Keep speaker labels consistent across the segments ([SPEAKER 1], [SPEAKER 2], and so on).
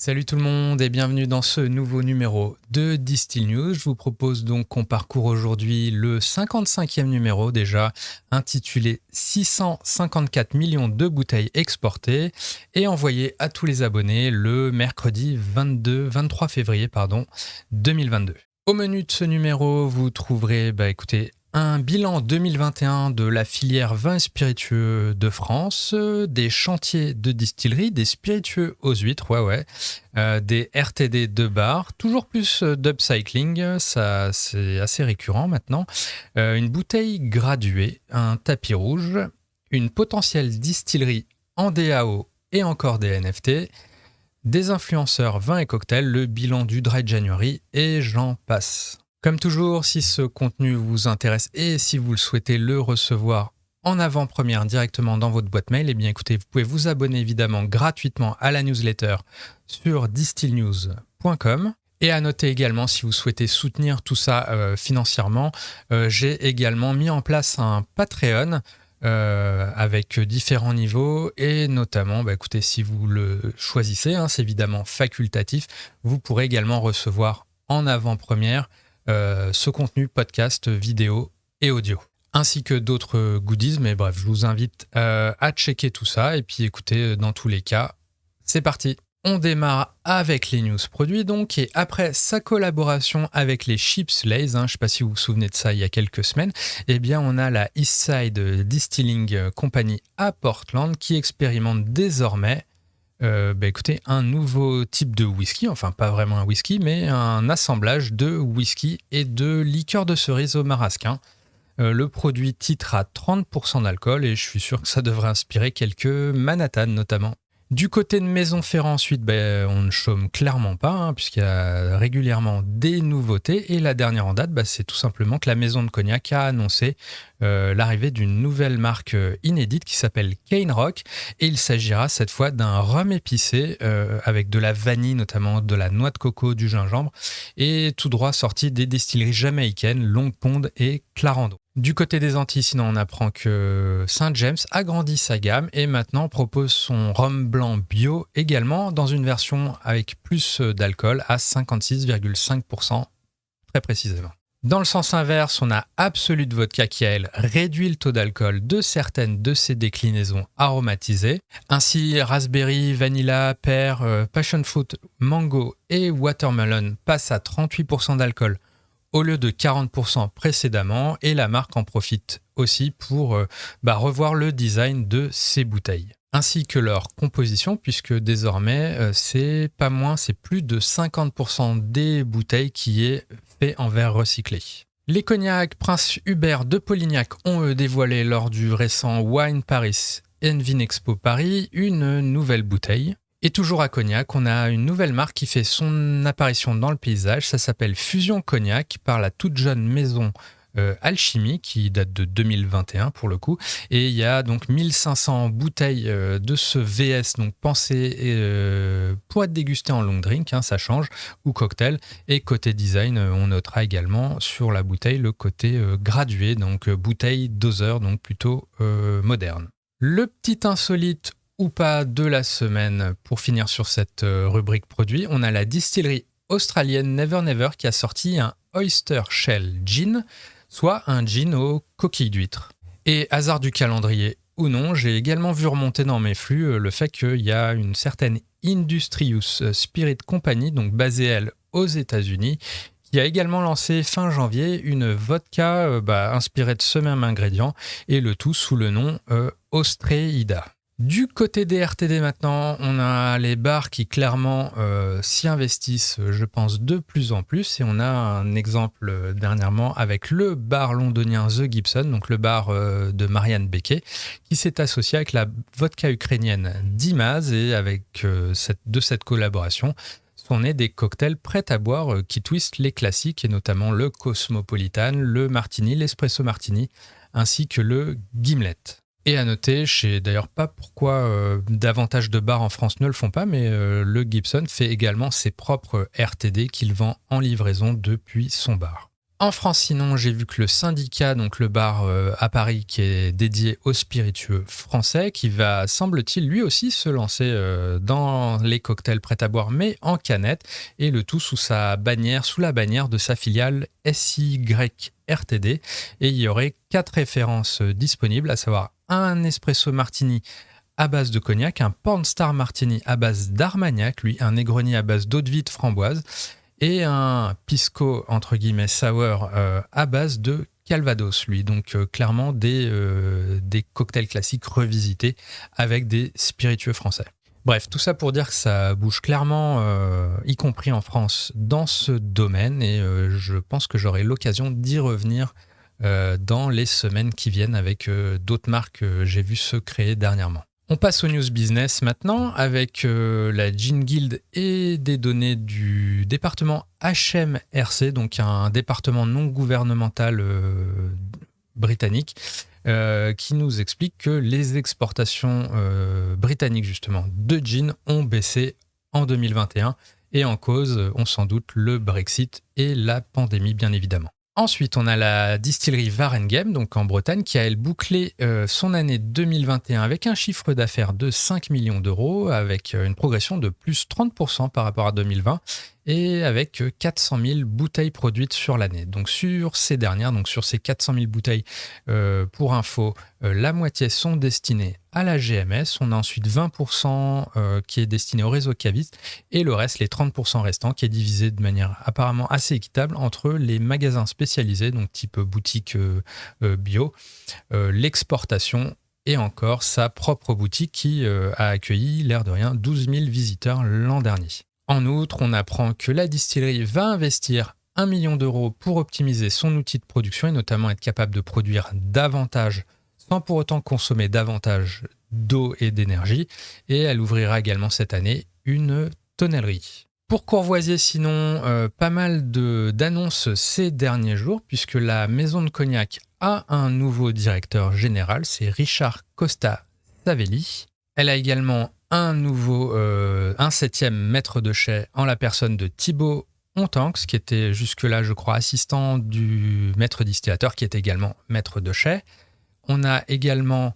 [SPEAKER 1] Salut tout le monde et bienvenue dans ce nouveau numéro de Distill News. Je vous propose donc qu'on parcourt aujourd'hui le 55e numéro déjà, intitulé 654 millions de bouteilles exportées et envoyées à tous les abonnés le mercredi 23 février 2022. Au menu de ce numéro, vous trouverez, un bilan 2021 de la filière vin et spiritueux de France, des chantiers de distillerie, des spiritueux aux huîtres, des RTD de bar, toujours plus d'upcycling, ça c'est assez récurrent maintenant, une bouteille graduée, un tapis rouge, une potentielle distillerie en DAO et encore des NFT, des influenceurs vin et cocktails, le bilan du Dry January et j'en passe. Comme toujours, si ce contenu vous intéresse et si vous le souhaitez le recevoir en avant-première directement dans votre boîte mail, écoutez, vous pouvez vous abonner évidemment gratuitement à la newsletter sur distillnews.com. Et à noter également, si vous souhaitez soutenir tout ça financièrement, j'ai également mis en place un Patreon avec différents niveaux et notamment, si vous le choisissez, c'est évidemment facultatif, vous pourrez également recevoir en avant-première ce contenu podcast, vidéo et audio, ainsi que d'autres goodies, mais bref, je vous invite à checker tout ça, et puis écoutez, dans tous les cas, c'est parti. On démarre avec les news produits donc, et après sa collaboration avec les Chips Lays, je ne sais pas si vous vous souvenez de ça il y a quelques semaines, on a la Eastside Distilling Company à Portland qui expérimente désormais un nouveau type de whisky, enfin pas vraiment un whisky, mais un assemblage de whisky et de liqueur de cerise au marasquin. Le produit titre à 30% d'alcool et je suis sûr que ça devrait inspirer quelques Manhattan notamment. Du côté de Maison Ferrand ensuite, on ne chôme clairement pas, puisqu'il y a régulièrement des nouveautés. Et la dernière en date, c'est tout simplement que la maison de cognac a annoncé l'arrivée d'une nouvelle marque inédite qui s'appelle Cane Rock. Et il s'agira cette fois d'un rhum épicé avec de la vanille, notamment de la noix de coco, du gingembre, et tout droit sorti des distilleries jamaïcaines Long Pond et Clarendon. Du côté des Antilles, sinon, on apprend que St. James agrandit sa gamme et maintenant propose son rhum blanc bio également dans une version avec plus d'alcool à 56,5% très précisément. Dans le sens inverse, on a Absolute Vodka qui, elle, réduit le taux d'alcool de certaines de ses déclinaisons aromatisées. Ainsi, Raspberry, Vanilla, Pear, Passion Fruit, Mango et Watermelon passent à 38% d'alcool au lieu de 40% précédemment, et la marque en profite aussi pour revoir le design de ses bouteilles, ainsi que leur composition, puisque désormais c'est plus de 50% des bouteilles qui est fait en verre recyclé. Les cognacs Prince Hubert de Polignac ont dévoilé lors du récent Wine Paris and Vinexpo Paris une nouvelle bouteille. Et toujours à Cognac, on a une nouvelle marque qui fait son apparition dans le paysage. Ça s'appelle Fusion Cognac par la toute jeune maison Alchimie qui date de 2021 pour le coup. Et il y a donc 1500 bouteilles de ce VS donc pensé pour être dégusté en long drink, ça change, ou cocktail. Et côté design, on notera également sur la bouteille le côté gradué, donc bouteille doseur, donc plutôt moderne. Le petit insolite ou pas de la semaine, pour finir sur cette rubrique produit, on a la distillerie australienne Never Never qui a sorti un Oyster Shell Gin, soit un gin aux coquilles d'huîtres. Et hasard du calendrier ou non, j'ai également vu remonter dans mes flux le fait qu'il y a une certaine Industrious Spirit Company, donc basée elle aux États-Unis, qui a également lancé fin janvier une vodka inspirée de ce même ingrédient, et le tout sous le nom Ostreida. Du côté des RTD maintenant, on a les bars qui clairement s'y investissent, je pense, de plus en plus. Et on a un exemple dernièrement avec le bar londonien The Gibson, donc le bar de Marianne Becquet, qui s'est associé avec la vodka ukrainienne Dimaz. Et avec cette collaboration sont nés des cocktails prêts à boire qui twistent les classiques, et notamment le Cosmopolitan, le Martini, l'Espresso Martini, ainsi que le Gimlet. Et à noter, je ne sais d'ailleurs pas pourquoi davantage de bars en France ne le font pas, mais le Gibson fait également ses propres RTD qu'il vend en livraison depuis son bar. En France, sinon, j'ai vu que le Syndicat, donc le bar à Paris qui est dédié aux spiritueux français, qui va, semble-t-il, lui aussi se lancer dans les cocktails prêts à boire, mais en canette, et le tout sous la bannière de sa filiale SYRTD. Et il y aurait 4 références disponibles, à savoir un espresso martini à base de cognac, un pornstar martini à base d'armagnac, lui un Negroni à base d'eau de vie de framboise, et un pisco entre guillemets sour à base de Calvados, lui. Donc clairement des cocktails classiques revisités avec des spiritueux français. Bref, tout ça pour dire que ça bouge clairement, y compris en France, dans ce domaine, et je pense que j'aurai l'occasion d'y revenir dans les semaines qui viennent avec d'autres marques que j'ai vu se créer dernièrement. On passe aux news business maintenant avec la Gin Guild et des données du département HMRC, donc un département non gouvernemental britannique, qui nous explique que les exportations britanniques justement de gin ont baissé en 2021 et en cause, on s'en doute, le Brexit et la pandémie bien évidemment. Ensuite, on a la distillerie Warengem, donc en Bretagne, qui a elle bouclé son année 2021 avec un chiffre d'affaires de 5 millions d'euros, avec une progression de plus 30% par rapport à 2020 et avec 400 000 bouteilles produites sur l'année. Donc sur ces dernières, donc sur ces 400 000 bouteilles, pour info, la moitié sont destinées à la GMS. On a ensuite 20% qui est destiné au réseau caviste et le reste, les 30% restants, qui est divisé de manière apparemment assez équitable entre les magasins spécialisés, donc type boutique bio, l'exportation et encore sa propre boutique qui a accueilli, l'air de rien, 12 000 visiteurs l'an dernier. En outre, on apprend que la distillerie va investir 1 million d'euros pour optimiser son outil de production et notamment être capable de produire davantage sans pour autant consommer davantage d'eau et d'énergie. Et elle ouvrira également cette année une tonnellerie. Pour Courvoisier, sinon, pas mal d'annonces ces derniers jours, puisque la maison de cognac a un nouveau directeur général, c'est Richard Costa Savelli. Elle a également un 7e maître de chai en la personne de Thibaut Hontanx, qui était jusque-là, je crois, assistant du maître distillateur, qui est également maître de chai. On a également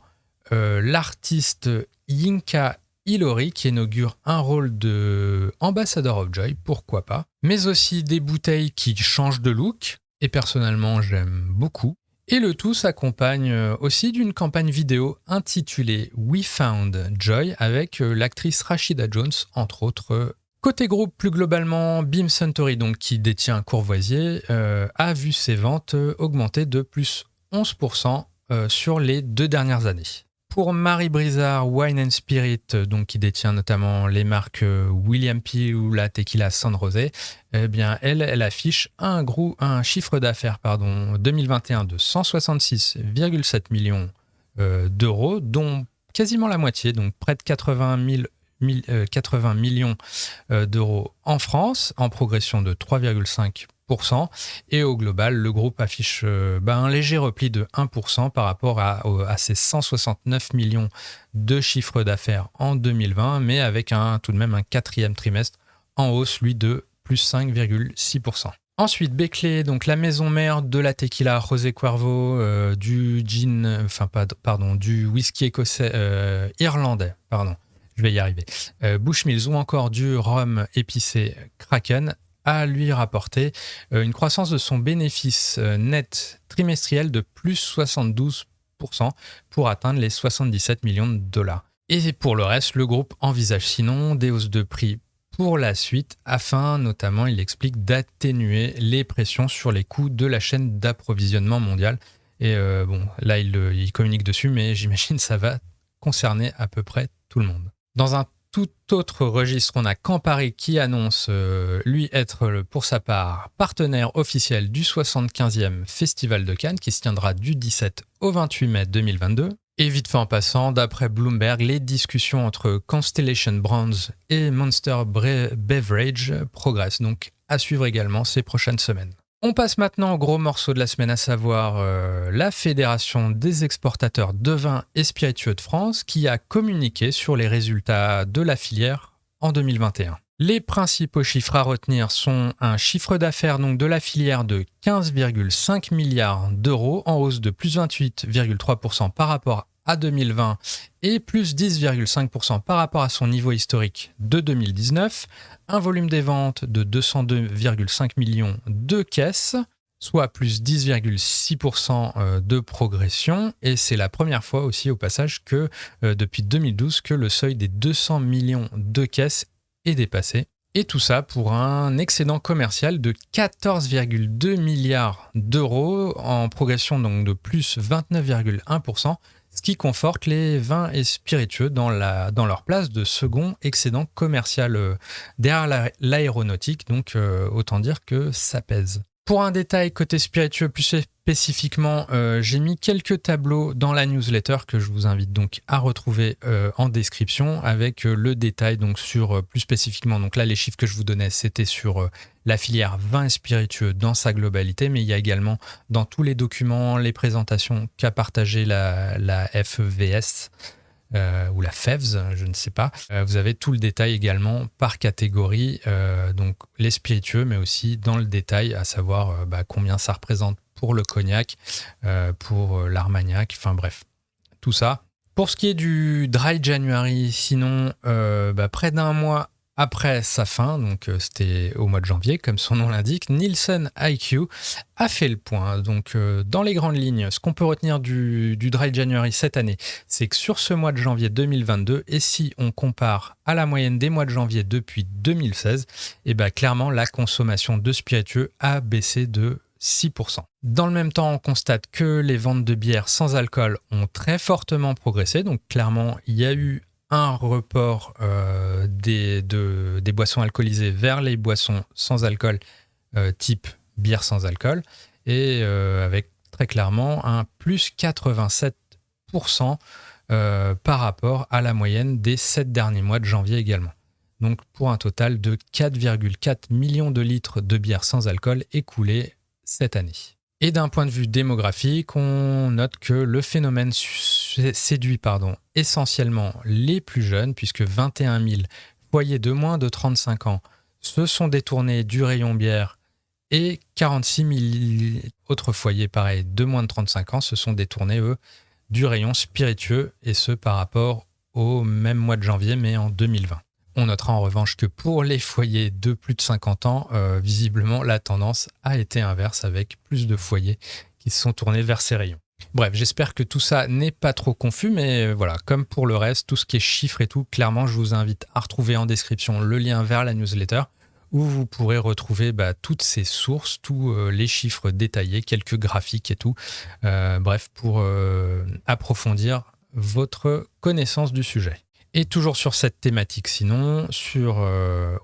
[SPEAKER 1] l'artiste Yinka Ilori qui inaugure un rôle de Ambassador of Joy, pourquoi pas. Mais aussi des bouteilles qui changent de look, et personnellement j'aime beaucoup. Et le tout s'accompagne aussi d'une campagne vidéo intitulée We Found Joy avec l'actrice Rashida Jones, entre autres. Côté groupe, plus globalement, Beam Suntory, donc, qui détient Courvoisier, a vu ses ventes augmenter de plus 11% sur les 2 dernières années. Pour Marie Brizard Wine and Spirit, donc qui détient notamment les marques William P ou la Tequila San José, eh bien elle affiche un chiffre d'affaires 2021 de 166,7 millions d'euros, dont quasiment la moitié, donc près de 80 millions d'euros en France, en progression de 3,5%. Et au global, le groupe affiche un léger repli de 1% par rapport à ses 169 millions de chiffre d'affaires en 2020, mais avec tout de même un 4e trimestre en hausse, lui, de plus 5,6%. Ensuite, Beckley, donc la maison mère de la tequila José Cuervo, du whisky écossais irlandais, je vais y arriver, Bushmills ou encore du rhum épicé Kraken, a lui rapporté une croissance de son bénéfice net trimestriel de plus 72% pour atteindre les 77 millions de dollars. Et pour le reste, le groupe envisage sinon des hausses de prix pour la suite afin, notamment, il explique, d'atténuer les pressions sur les coûts de la chaîne d'approvisionnement mondiale. Et là, il communique dessus, mais j'imagine que ça va concerner à peu près tout le monde. Dans un tout autre registre, on a Campari qui annonce, lui, être pour sa part partenaire officiel du 75e Festival de Cannes qui se tiendra du 17 au 28 mai 2022. Et vite fait en passant, d'après Bloomberg, les discussions entre Constellation Brands et Monster Beverage progressent, donc à suivre également ces prochaines semaines. On passe maintenant au gros morceau de la semaine, à savoir la Fédération des exportateurs de vins et spiritueux de France qui a communiqué sur les résultats de la filière en 2021. Les principaux chiffres à retenir sont un chiffre d'affaires donc de la filière de 15,5 milliards d'euros, en hausse de plus 28,3% par rapport à 2020 et plus 10,5% par rapport à son niveau historique de 2019, un volume des ventes de 202,5 millions de caisses, soit plus 10,6% de progression, et c'est la première fois aussi au passage que depuis 2012 que le seuil des 200 millions de caisses est dépassé. Et tout ça pour un excédent commercial de 14,2 milliards d'euros en progression donc de plus 29,1%, ce qui conforte les vins et spiritueux dans leur place de second excédent commercial derrière l'aéronautique, donc autant dire que ça pèse. Pour un détail côté spiritueux plus spécifiquement, j'ai mis quelques tableaux dans la newsletter que je vous invite donc à retrouver en description avec le détail donc sur plus spécifiquement. Donc là, les chiffres que je vous donnais, c'était sur la filière vin et spiritueux dans sa globalité, mais il y a également dans tous les documents, les présentations qu'a partagé la FEVS. Ou la FEVS, je ne sais pas. Vous avez tout le détail également par catégorie, donc les spiritueux, mais aussi dans le détail, à savoir combien ça représente pour le cognac, pour l'armagnac, enfin bref, tout ça. Pour ce qui est du Dry January, sinon, près d'un mois après sa fin, donc c'était au mois de janvier, comme son nom l'indique, Nielsen IQ a fait le point. Donc dans les grandes lignes, ce qu'on peut retenir du Dry January cette année, c'est que sur ce mois de janvier 2022, et si on compare à la moyenne des mois de janvier depuis 2016, clairement la consommation de spiritueux a baissé de 6%. Dans le même temps, on constate que les ventes de bières sans alcool ont très fortement progressé. Donc clairement, il y a eu un report des boissons alcoolisées vers les boissons sans alcool type bière sans alcool et avec très clairement un plus 87% par rapport à la moyenne des 7 derniers mois de janvier également. Donc pour un total de 4,4 millions de litres de bière sans alcool écoulés cette année. Et d'un point de vue démographique, on note que le phénomène séduit essentiellement les plus jeunes, puisque 21 000 foyers de moins de 35 ans se sont détournés du rayon bière et 46 000 autres foyers, pareil, de moins de 35 ans se sont détournés, eux, du rayon spiritueux, et ce par rapport au même mois de janvier, mais en 2020. On notera en revanche que pour les foyers de plus de 50 ans, visiblement, la tendance a été inverse avec plus de foyers qui se sont tournés vers ces rayons. Bref, j'espère que tout ça n'est pas trop confus, mais voilà, comme pour le reste, tout ce qui est chiffres et tout, clairement, je vous invite à retrouver en description le lien vers la newsletter où vous pourrez retrouver toutes ces sources, tous les chiffres détaillés, quelques graphiques et tout. Bref, pour approfondir votre connaissance du sujet. Et toujours sur cette thématique, sinon,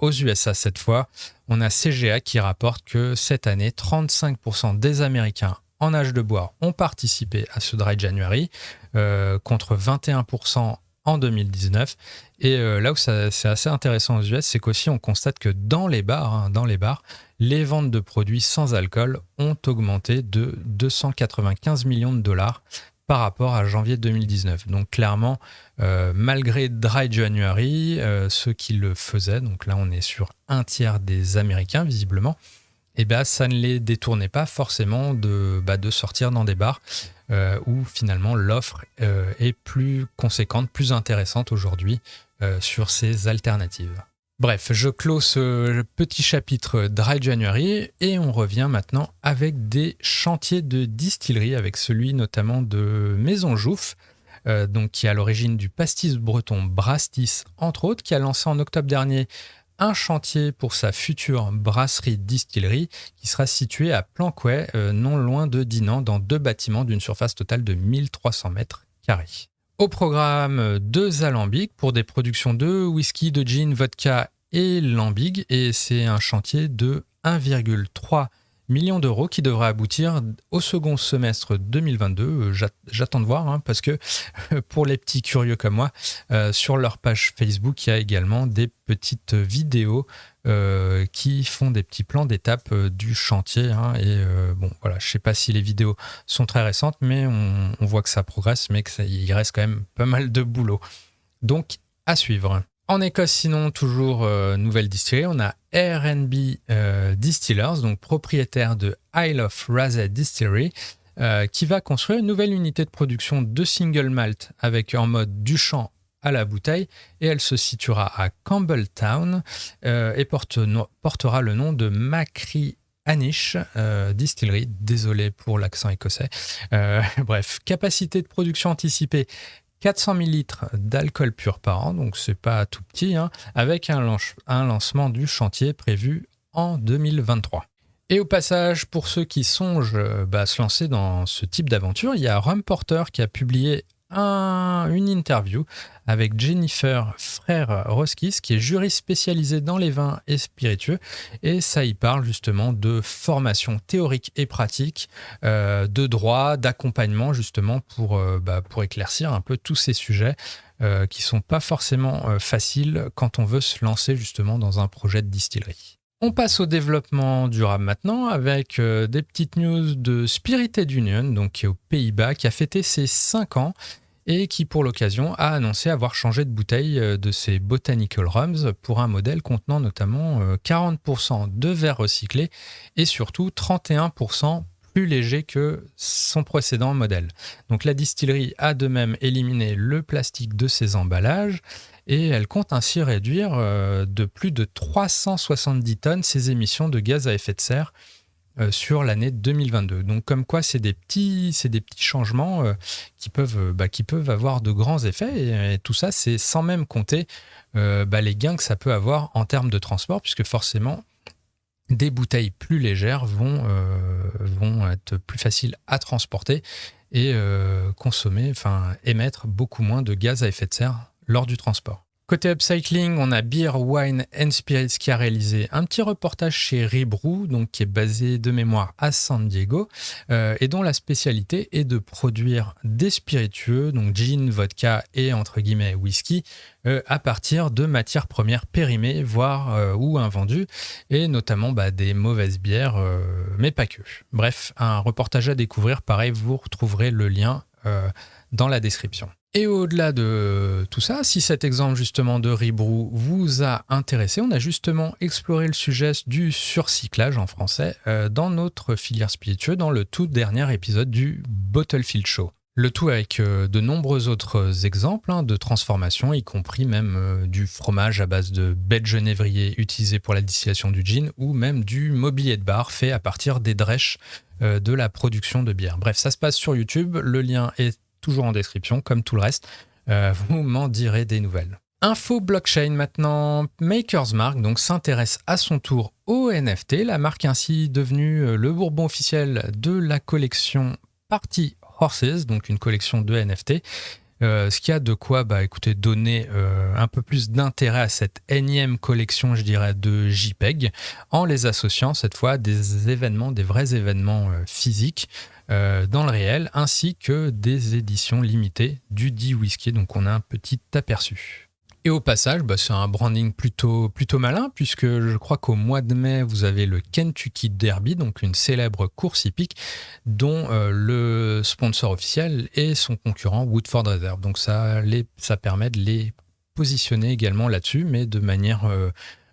[SPEAKER 1] aux USA cette fois, on a CGA qui rapporte que cette année, 35% des Américains en âge de boire ont participé à ce Dry January, contre 21% en 2019. Et là où c'est assez intéressant aux US, c'est qu'aussi on constate que dans les bars, les ventes de produits sans alcool ont augmenté de 295 millions de dollars par rapport à janvier 2019. Donc clairement, malgré Dry January, ceux qui le faisaient, donc là on est sur un tiers des Américains visiblement, ça ne les détournait pas forcément de sortir dans des bars où finalement l'offre est plus conséquente, plus intéressante aujourd'hui sur ces alternatives. Bref, je clôt ce petit chapitre Dry January et on revient maintenant avec des chantiers de distillerie, avec celui notamment de Maison Jouffe, qui est à l'origine du pastis breton Brastis, entre autres, qui a lancé en octobre dernier un chantier pour sa future brasserie-distillerie qui sera située à Planquet, non loin de Dinan, dans 2 bâtiments d'une surface totale de 1300 mètres carrés. Au programme 2 alambics pour des productions de whisky, de gin, vodka et lambic, et c'est un chantier de 1,3 million d'euros qui devrait aboutir au second semestre 2022. J'attends de voir, parce que pour les petits curieux comme moi, sur leur page Facebook, il y a également des petites vidéos qui font des petits plans d'étape du chantier. Je ne sais pas si les vidéos sont très récentes, mais on voit que ça progresse, mais qu'il reste quand même pas mal de boulot. Donc, à suivre. En Écosse, sinon, toujours nouvelle distillerie, on a R&B Distillers, donc propriétaire de Isle of Raasay Distillery, qui va construire une nouvelle unité de production de single malt avec en mode du champ à la bouteille, et elle se situera à Campbelltown et portera le nom de Macri Anish Distillery. Désolé pour l'accent écossais. Bref, capacité de production anticipée 400 000 litres d'alcool pur par an, donc c'est pas tout petit, hein, avec un lancement du chantier prévu en 2023. Et au passage, pour ceux qui songent se lancer dans ce type d'aventure, il y a Rum Porter qui a publié une interview avec Jennifer Frère-Roskis, qui est juriste spécialisée dans les vins et spiritueux, et ça y parle justement de formation théorique et pratique, de droit, d'accompagnement justement pour éclaircir un peu tous ces sujets qui sont pas forcément faciles quand on veut se lancer justement dans un projet de distillerie. On passe au développement durable maintenant avec des petites news de Spirited Union, donc qui est aux Pays-Bas, qui a fêté ses 5 ans et qui, pour l'occasion, a annoncé avoir changé de bouteille de ses Botanical Rums pour un modèle contenant notamment 40% de verre recyclé et surtout 31% plus léger que son précédent modèle. Donc la distillerie a de même éliminé le plastique de ses emballages et elle compte ainsi réduire de plus de 370 tonnes ses émissions de gaz à effet de serre sur l'année 2022. Donc comme quoi c'est des petits changements qui peuvent avoir de grands effets, et tout ça c'est sans même compter les gains que ça peut avoir en termes de transport, puisque forcément des bouteilles plus légères vont être plus faciles à transporter et émettre beaucoup moins de gaz à effet de serre lors du transport. Côté upcycling, on a Beer, Wine and Spirits qui a réalisé un petit reportage chez Ribrew, donc qui est basé de mémoire à San Diego, et dont la spécialité est de produire des spiritueux, donc gin, vodka et entre guillemets whisky, à partir de matières premières périmées, voire ou invendues, et notamment des mauvaises bières, mais pas que. Bref, un reportage à découvrir, pareil, vous retrouverez le lien dans la description. Et au-delà de tout ça, si cet exemple justement de Ribrew vous a intéressé, on a justement exploré le sujet du surcyclage en français dans notre filière spiritueux dans le tout dernier épisode du Bottlefield Show. Le tout avec de nombreux autres exemples de transformation, y compris même du fromage à base de baies de genévrier utilisé pour la distillation du gin, ou même du mobilier de bar fait à partir des drèches de la production de bière. Bref, ça se passe sur YouTube, le lien est toujours en description, comme tout le reste. Vous m'en direz des nouvelles. Info blockchain maintenant. Maker's Mark donc s'intéresse à son tour au NFT. La marque ainsi devenue le bourbon officiel de la collection Party Horses, donc une collection de NFT. Ce qui a de quoi donner un peu plus d'intérêt à cette énième collection, je dirais, de JPEG, en les associant cette fois à des événements, des vrais événements physiques dans le réel, ainsi que des éditions limitées du dit whisky. Donc on a un petit aperçu. Et au passage, c'est un branding plutôt malin, puisque je crois qu'au mois de mai, vous avez le Kentucky Derby, donc une célèbre course hippique, dont le sponsor officiel est son concurrent Woodford Reserve. Donc ça permet de les positionner également là-dessus, mais de manière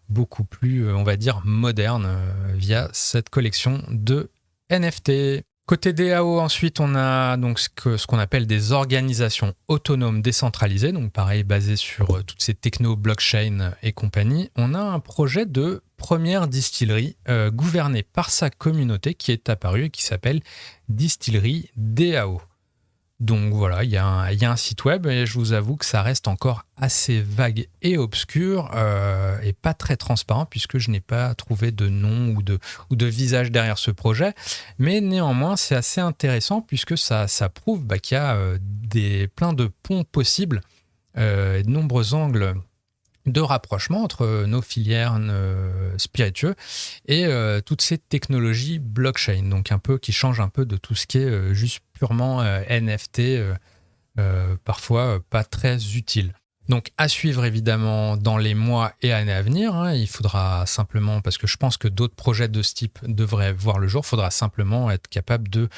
[SPEAKER 1] beaucoup plus, on va dire, moderne, via cette collection de NFT. Côté DAO, ensuite, on a donc ce qu'on appelle des organisations autonomes décentralisées, donc pareil, basées sur toutes ces techno, blockchain et compagnie. On a un projet de première distillerie gouvernée par sa communauté qui est apparu et qui s'appelle Distillerie DAO. Donc voilà, il y a un site web et je vous avoue que ça reste encore assez vague et obscur et pas très transparent, puisque je n'ai pas trouvé de nom ou de visage derrière ce projet. Mais néanmoins, c'est assez intéressant puisque ça prouve qu'il y a plein de ponts possibles et de nombreux angles de rapprochement entre nos filières spiritueux et toutes ces technologies blockchain, donc un peu qui changent un peu de tout ce qui est juste purement NFT, parfois pas très utile. Donc à suivre évidemment dans les mois et années à venir. Il faudra simplement, parce que je pense que d'autres projets de ce type devraient voir le jour, il faudra simplement être capable de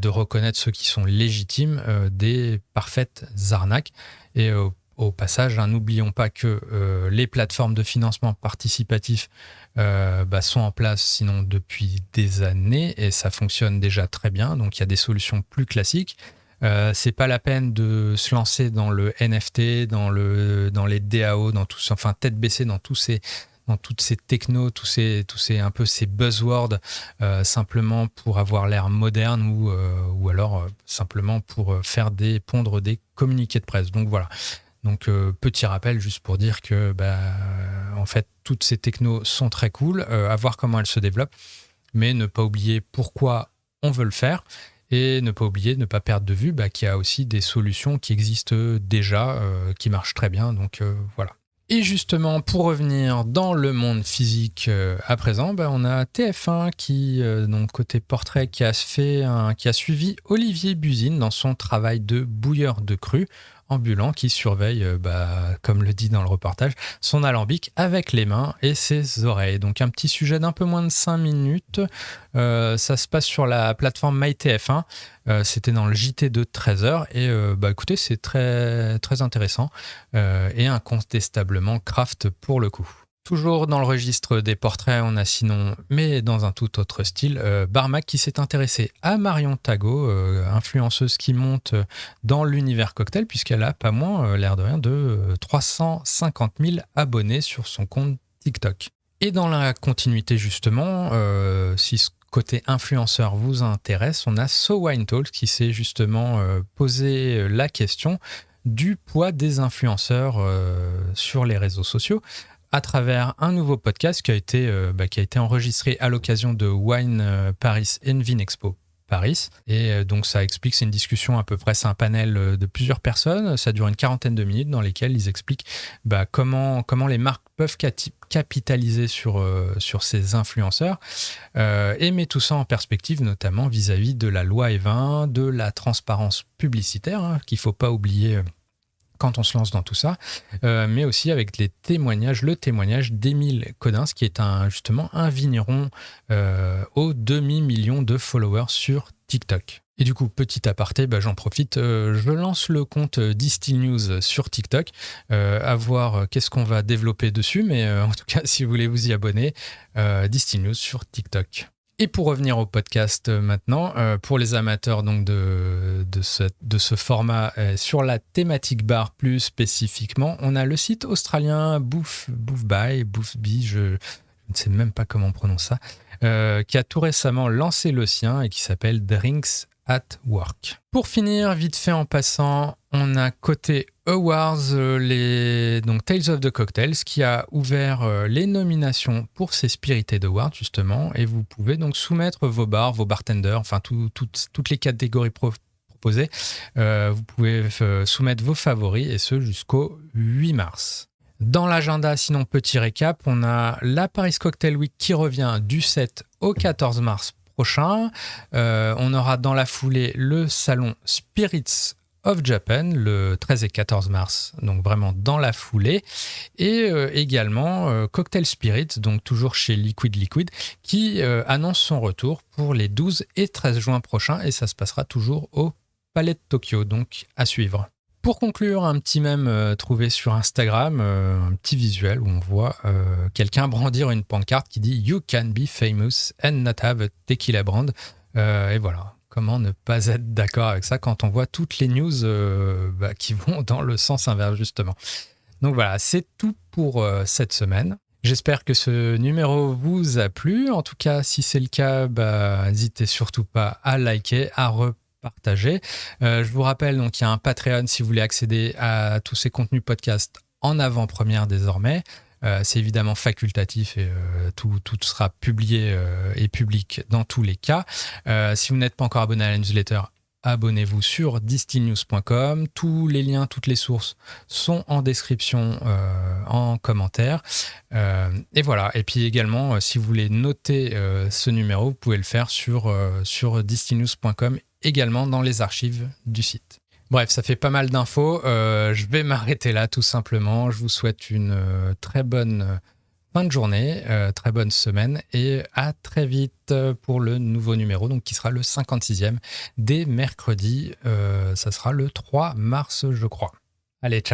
[SPEAKER 1] reconnaître ceux qui sont légitimes des parfaites arnaques. Et Au passage, hein, n'oublions pas que les plateformes de financement participatif sont en place sinon depuis des années et ça fonctionne déjà très bien. Donc il y a des solutions plus classiques. C'est pas la peine de se lancer dans le NFT, dans les DAO, tête baissée dans toutes ces technos, tous ces un peu ces buzzwords, simplement pour avoir l'air moderne ou alors simplement pour pondre des communiqués de presse. Donc voilà. Donc petit rappel juste pour dire que en fait toutes ces technos sont très cool, à voir comment elles se développent, mais ne pas oublier pourquoi on veut le faire. Et ne pas perdre de vue qu'il y a aussi des solutions qui existent déjà, qui marchent très bien. Donc voilà. Et justement, pour revenir dans le monde physique à présent, on a TF1 qui, donc côté portrait, qui a suivi Olivier Buzine dans son travail de bouilleur de cru ambulant qui surveille, comme le dit dans le reportage, son alambic avec les mains et ses oreilles. Donc un petit sujet d'un peu moins de 5 minutes. Ça se passe sur la plateforme MyTF1. C'était dans le JT de 13h et écoutez, c'est très, très intéressant et incontestablement craft pour le coup. Toujours dans le registre des portraits, on a sinon, mais dans un tout autre style, Barmac qui s'est intéressé à Marion Tago, influenceuse qui monte dans l'univers cocktail, puisqu'elle a pas moins, l'air de rien, de 350 000 abonnés sur son compte TikTok. Et dans la continuité justement, si ce côté influenceur vous intéresse, on a So Wine Talks qui s'est justement posé la question du poids des influenceurs sur les réseaux sociaux, à travers un nouveau podcast qui a été enregistré à l'occasion de Wine Paris and Vinexpo Paris. Et donc ça explique, c'est une discussion à peu près, c'est un panel de plusieurs personnes, ça dure une quarantaine de minutes dans lesquelles ils expliquent comment les marques peuvent capitaliser sur ces influenceurs et met tout ça en perspective, notamment vis-à-vis de la loi E20, de la transparence publicitaire, qu'il ne faut pas oublier quand on se lance dans tout ça, mais aussi avec le témoignage d'Émile Codins, qui est justement un vigneron au demi-million de followers sur TikTok. Et du coup, petit aparté, j'en profite, je lance le compte Distill News sur TikTok, à voir qu'est-ce qu'on va développer dessus, mais en tout cas, si vous voulez vous y abonner, Distill News sur TikTok. Et pour revenir au podcast maintenant, pour les amateurs donc de ce format sur la thématique bar plus spécifiquement, on a le site australien Boufby, je ne sais même pas comment on prononce ça, qui a tout récemment lancé le sien et qui s'appelle Drinks at Work. Pour finir, vite fait en passant, on a côté Awards, donc Tales of the Cocktails, qui a ouvert les nominations pour ces Spirited Awards, justement, et vous pouvez donc soumettre vos bars, vos bartenders, enfin toutes les catégories proposées. Vous pouvez soumettre vos favoris, et ce jusqu'au 8 mars. Dans l'agenda, sinon petit récap, on a la Paris Cocktail Week qui revient du 7 au 14 mars prochain. On aura dans la foulée le salon Spirits of Japan le 13 et 14 mars, donc vraiment dans la foulée, et également Cocktail Spirit, donc toujours chez Liquid, qui annonce son retour pour les 12 et 13 juin prochains, et ça se passera toujours au Palais de Tokyo, donc à suivre. Pour conclure, un petit mème trouvé sur Instagram, un petit visuel où on voit quelqu'un brandir une pancarte qui dit « You can be famous and not have a tequila brand ». Et voilà. Comment ne pas être d'accord avec ça quand on voit toutes les news qui vont dans le sens inverse, justement. Donc voilà, c'est tout pour cette semaine. J'espère que ce numéro vous a plu. En tout cas, si c'est le cas, n'hésitez surtout pas à liker, à repartager. Je vous rappelle, donc, il y a un Patreon si vous voulez accéder à tous ces contenus podcasts en avant-première désormais. C'est évidemment facultatif et tout sera publié et public dans tous les cas. Si vous n'êtes pas encore abonné à la newsletter, abonnez-vous sur distillnews.com. Tous les liens, toutes les sources sont en description, en commentaire. Et voilà. Et puis également, si vous voulez noter ce numéro, vous pouvez le faire sur distillnews.com, également dans les archives du site. Bref, ça fait pas mal d'infos. Je vais m'arrêter là, tout simplement. Je vous souhaite une très bonne fin de journée, très bonne semaine et à très vite pour le nouveau numéro, donc qui sera le 56e dès mercredi. Ça sera le 3 mars, je crois. Allez, ciao.